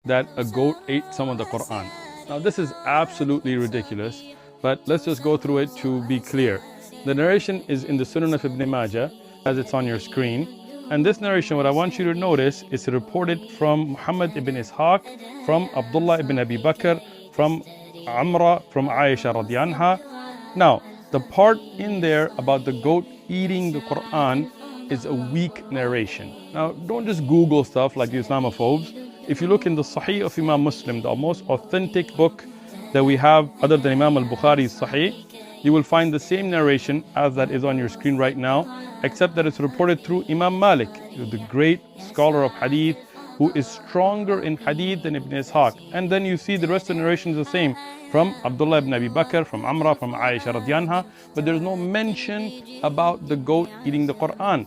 that a goat ate some of the Quran. Now this is absolutely ridiculous, but let's just go through it to be clear. The narration is in the Sunan of Ibn Majah, as it's on your screen. And this narration, what I want you to notice, is reported from Muhammad ibn Ishaq, from Abdullah ibn Abi Bakr, from Amra, from Aisha radiallahu anha. Now, the part in there about the goat eating the Quran is a weak narration. Now, don't just Google stuff like the Islamophobes. If you look in the Sahih of Imam Muslim, the most authentic book that we have other than Imam al-Bukhari's Sahih, you will find the same narration as that is on your screen right now, except that it's reported through Imam Malik, the great scholar of Hadith, who is stronger in Hadith than Ibn Ishaq. And then you see the rest of the narration is the same, from Abdullah ibn Abi Bakr, from Amra, from Aisha radiallahu anha, but there's no mention about the goat eating the Quran.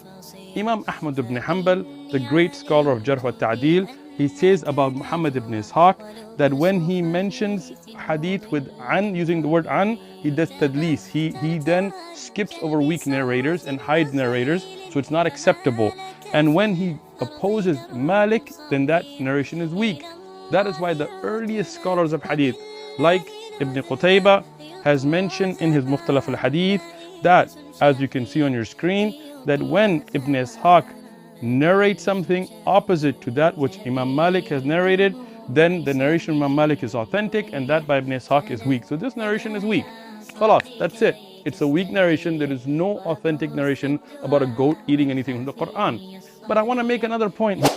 Imam Ahmad ibn Hanbal, the great scholar of Jarh wa Ta'dil, he says about Muhammad ibn Ishaq that when he mentions hadith with an, using the word an, he does tadlis. He then skips over weak narrators and hides narrators, so it's not acceptable. And when he opposes Malik, then that narration is weak. That is why the earliest scholars of hadith, like Ibn Qutayba, has mentioned in his Mukhtalaf al-Hadith that, as you can see on your screen, that when Ibn Ishaq narrate something opposite to that which Imam Malik has narrated, then the narration of Imam Malik is authentic and that by Ibn Ishaq is weak. So this narration is weak. Khalas, that's it. It's a weak narration. There is no authentic narration about a goat eating anything from the Quran. But I want to make another point.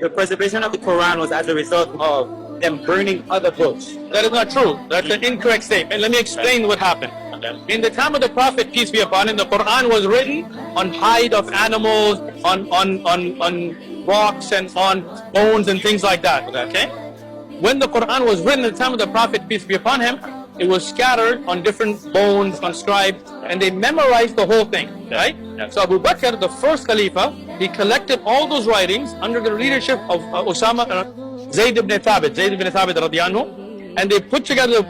The preservation of the Quran was as a result of them burning other books. That is not true. That's an incorrect statement. Let me explain what happened. In the time of the Prophet, peace be upon him, the Quran was written on hide of animals, on rocks and on bones and things like that. Okay? When the Quran was written in the time of the Prophet, peace be upon him, it was scattered on different bones, on scribes, and they memorized the whole thing. Right? So Abu Bakr, the first Khalifa, he collected all those writings under the leadership of Zayd ibn Thabit radiallahu anhu, and they put together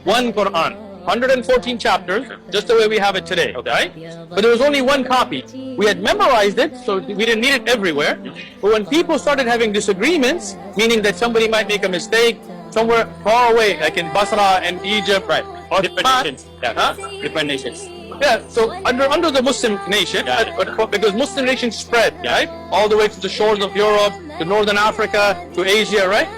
one Quran. 114 chapters, just the way we have it today, okay? But there was only one copy. We had memorized it, so we didn't need it everywhere. But when people started having disagreements, meaning that somebody might make a mistake somewhere far away, like in Basra and Egypt, right? Or different nations. Yeah. Huh? Different nations. Yeah, so under the Muslim nation, because Muslim nations spread, right? All the way to the shores of Europe, to Northern Africa, to Asia, right?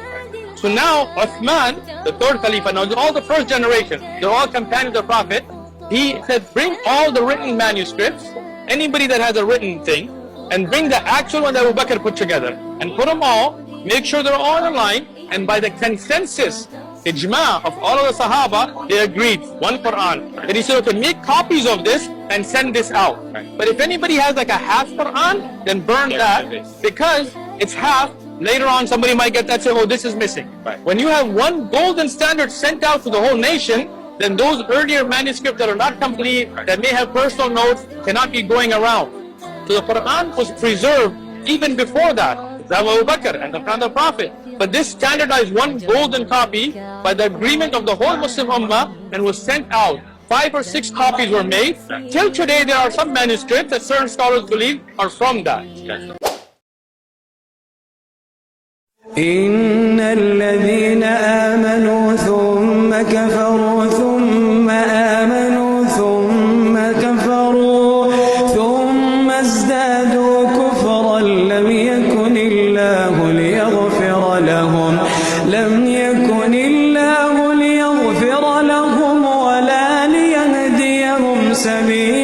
So now Uthman, the third Khalifa, now all the first generation, they're all companions of the Prophet. He said, bring all the written manuscripts, anybody that has a written thing, and bring the actual one that Abu Bakr put together, and put them all, make sure they're all in line, and by the consensus, ijma of all of the Sahaba, they agreed, one Quran. And he said, okay, make copies of this and send this out. But if anybody has like a half Quran, then burn that, because it's half. Later on, somebody might get that and say, oh, this is missing. Right. When you have one golden standard sent out to the whole nation, then those earlier manuscripts that are not complete, that may have personal notes, cannot be going around. So the Quran was preserved even before that, Abu Bakr and the time of the Prophet. But this standardized one golden copy by the agreement of the whole Muslim Ummah and was sent out. 5 or 6 copies were made. Till today, there are some manuscripts that certain scholars believe are from that. إن الذين آمنوا ثم كفروا ثم آمنوا ثم كفروا ثم ازدادوا كفرا لم يكن الله ليغفر لهم ولا ليهديهم سبيلا